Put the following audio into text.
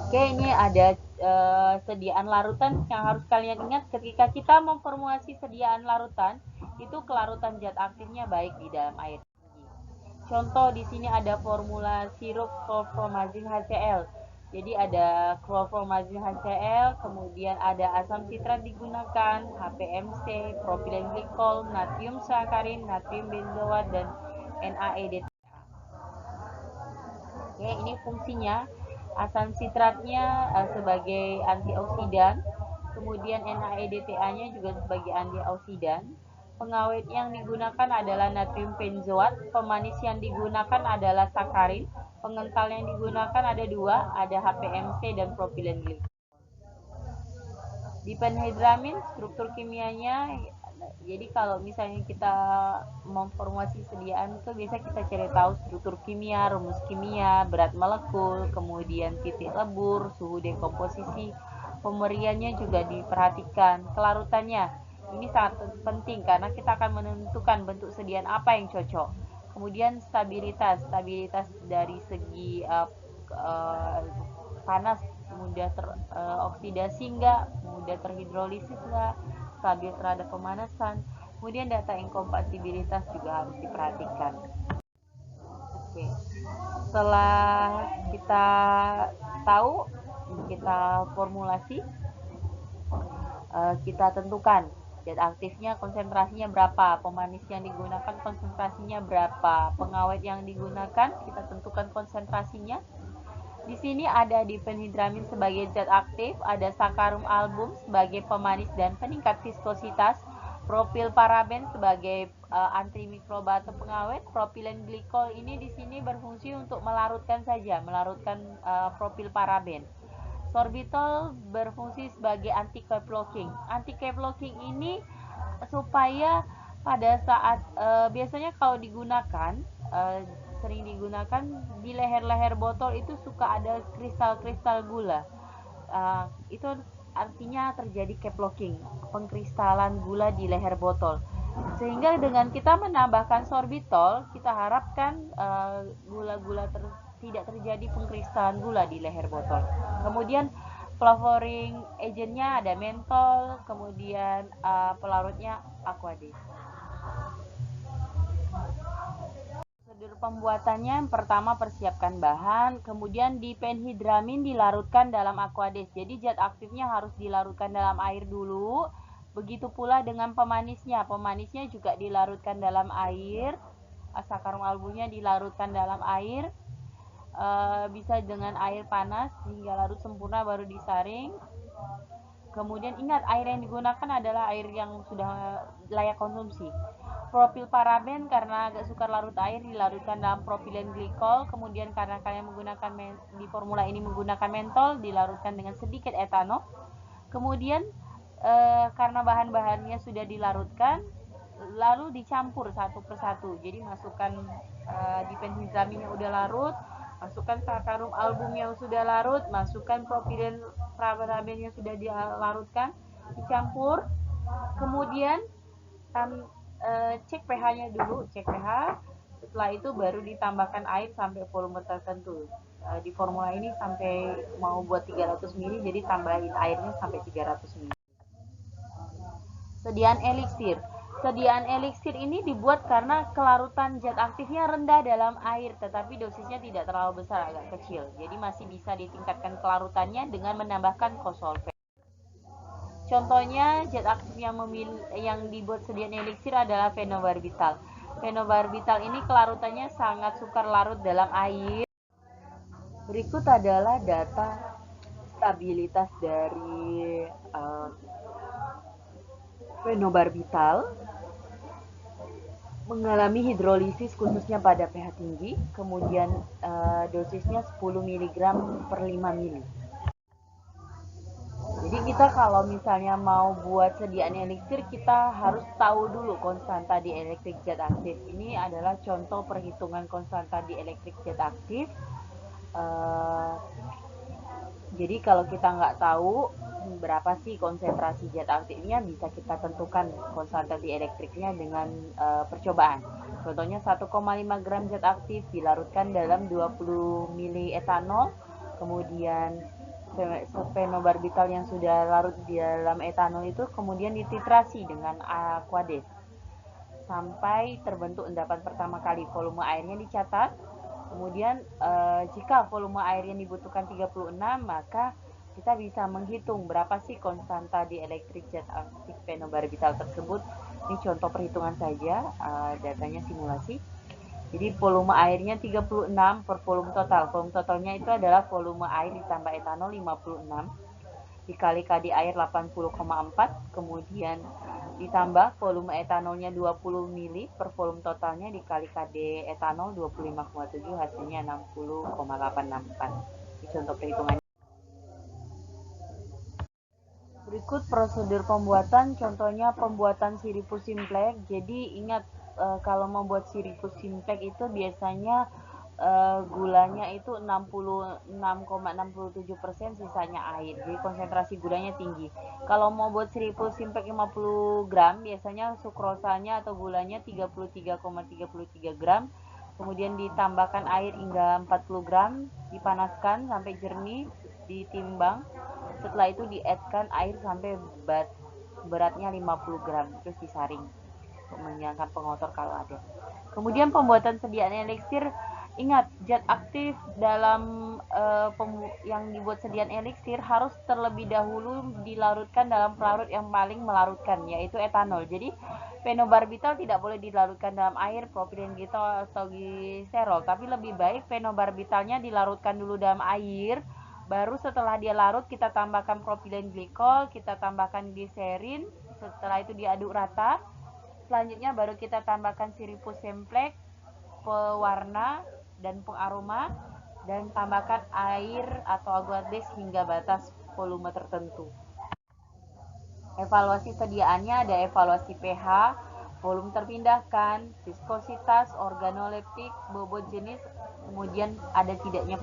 Oke, ini ada sediaan larutan yang harus kalian ingat ketika kita memformulasi sediaan larutan, itu kelarutan zat aktifnya baik di dalam air. Contoh di sini ada formula sirup chlorpromazine HCl. Jadi ada chlorpromazine HCl, kemudian ada asam sitrat digunakan, HPMC, propilen glikol, natrium sakarin, natrium benzoat, dan NaEDTA. Oke, ini fungsinya. Asam sitratnya sebagai antioksidan, kemudian NaEDTA-nya juga sebagai antioksidan. Pengawet yang digunakan adalah natrium benzoat, pemanis yang digunakan adalah sakarin, pengental yang digunakan ada dua, ada HPMC dan propilen glikol. Diphenhydramin struktur kimianya, jadi kalau misalnya kita memformulasi sediaan itu biasa kita cari tahu struktur kimia, rumus kimia, berat molekul, kemudian titik lebur, suhu dekomposisi, pemeriannya juga diperhatikan, kelarutannya ini sangat penting karena kita akan menentukan bentuk sediaan apa yang cocok. Kemudian stabilitas dari segi panas mudah teroksidasi enggak, mudah terhidrolisis enggak, stabil terhadap pemanasan. Kemudian data inkompatibilitas juga harus diperhatikan. Oke. Setelah kita tahu, kita formulasi, kita tentukan zat aktifnya konsentrasinya berapa, pemanis yang digunakan konsentrasinya berapa, pengawet yang digunakan kita tentukan konsentrasinya. Di sini ada diphenhydramin sebagai zat aktif, ada sakarum album sebagai pemanis dan peningkat viskositas, propil paraben sebagai antimikroba atau pengawet, propilen glikol ini di sini berfungsi untuk melarutkan saja, melarutkan propil paraben. Sorbitol berfungsi sebagai anti-cap locking. Anti-cap locking ini supaya pada saat biasanya kalau digunakan sering digunakan di leher-leher botol itu suka ada kristal-kristal gula. Itu artinya terjadi cap locking, pengkristalan gula di leher botol. Sehingga dengan kita menambahkan sorbitol, kita harapkan gula-gula tidak terjadi pengkristalan gula di leher botol. Kemudian flavoring agentnya ada mentol, kemudian pelarutnya aquades. Prosedur pembuatannya yang pertama persiapkan bahan, kemudian diphenhydramin dilarutkan dalam aquades. Jadi zat aktifnya harus dilarutkan dalam air dulu. Begitu pula dengan pemanisnya. Pemanisnya juga dilarutkan dalam air. Sakarum albumnya dilarutkan dalam air. Bisa dengan air panas hingga larut sempurna baru disaring. Kemudian ingat air yang digunakan adalah air yang sudah layak konsumsi. Propil paraben karena agak sukar larut air dilarutkan dalam propilen glikol. Kemudian karena kalian menggunakan di formula ini menggunakan mentol dilarutkan dengan sedikit etanol. Kemudian karena bahan-bahannya sudah dilarutkan lalu dicampur satu persatu. Jadi masukkan diphenhydramin yang udah larut, masukkan sakarum album yang sudah larut, masukkan propilen paraben yang sudah dilarutkan, dicampur. Kemudian cek pH-nya dulu, cek pH. Setelah itu baru ditambahkan air sampai volume tertentu. Di formula ini sampai mau buat 300 ml, jadi tambahin airnya sampai 300 ml. Sediaan eliksir. Sediaan eliksir ini dibuat karena kelarutan zat aktifnya rendah dalam air, tetapi dosisnya tidak terlalu besar, agak kecil. Jadi masih bisa ditingkatkan kelarutannya dengan menambahkan kosolven. Contohnya zat aktif yang dibuat sediaan eliksir adalah fenobarbital. Fenobarbital ini kelarutannya sangat sukar larut dalam air. Berikut adalah data stabilitas dari fenobarbital mengalami hidrolisis khususnya pada pH tinggi, kemudian dosisnya 10 mg per 5 ml. Jadi kita kalau misalnya mau buat sediaan eliksir, kita harus tahu dulu konstanta dielektrik zat aktif. Ini adalah contoh perhitungan konstanta dielektrik zat aktif. Jadi kalau kita nggak tahu berapa sih konsentrasi zat aktifnya, bisa kita tentukan konstanta dielektriknya dengan percobaan. Contohnya 1,5 gram zat aktif dilarutkan dalam 20 ml etanol, kemudian fenobarbital yang sudah larut di dalam etanol itu kemudian dititrasi dengan aquades sampai terbentuk endapan pertama kali. Volume airnya dicatat. Kemudian jika volume air yang dibutuhkan 36, maka kita bisa menghitung berapa sih konstanta di elektrik zat aktif fenobarbital tersebut. Ini contoh perhitungan saja, datanya simulasi. Jadi volume airnya 36 per volume total. Volume totalnya itu adalah volume air ditambah etanol 56 dikali KD air 80,4, kemudian ditambah volume etanolnya 20 mili per volume totalnya dikali KD etanol 25,7, hasilnya 60,864. Ini contoh perhitungannya. Berikut prosedur pembuatan, contohnya pembuatan sirupus simplex. Jadi ingat, kalau membuat sirupus simplex itu biasanya gulanya itu 66,67%, sisanya air. Jadi konsentrasi gulanya tinggi. Kalau mau buat sirupus simplex 50 gram, biasanya sukrosanya atau gulanya 33,33 gram. Kemudian ditambahkan air hingga 40 gram, dipanaskan sampai jernih, ditimbang. Setelah itu di-add-kan air sampai beratnya 50 gram, terus disaring untuk menghilangkan pengotor kalau ada. Kemudian pembuatan sediaan eliksir, ingat zat aktif dalam yang dibuat sediaan eliksir harus terlebih dahulu dilarutkan dalam pelarut yang paling melarutkan, yaitu etanol. Jadi fenobarbital tidak boleh dilarutkan dalam air, propilen glikol atau gliserol, tapi lebih baik fenobarbitalnya dilarutkan dulu dalam air. Baru setelah dia larut kita tambahkan propilen glikol, kita tambahkan gliserin, setelah itu diaduk rata. Selanjutnya baru kita tambahkan sirupus simplex, pewarna dan pengaroma, dan tambahkan air atau aquades hingga batas volume tertentu. Evaluasi sediaannya ada evaluasi pH, volume terpindahkan, viskositas, organoleptik, bobot jenis, kemudian ada tidaknya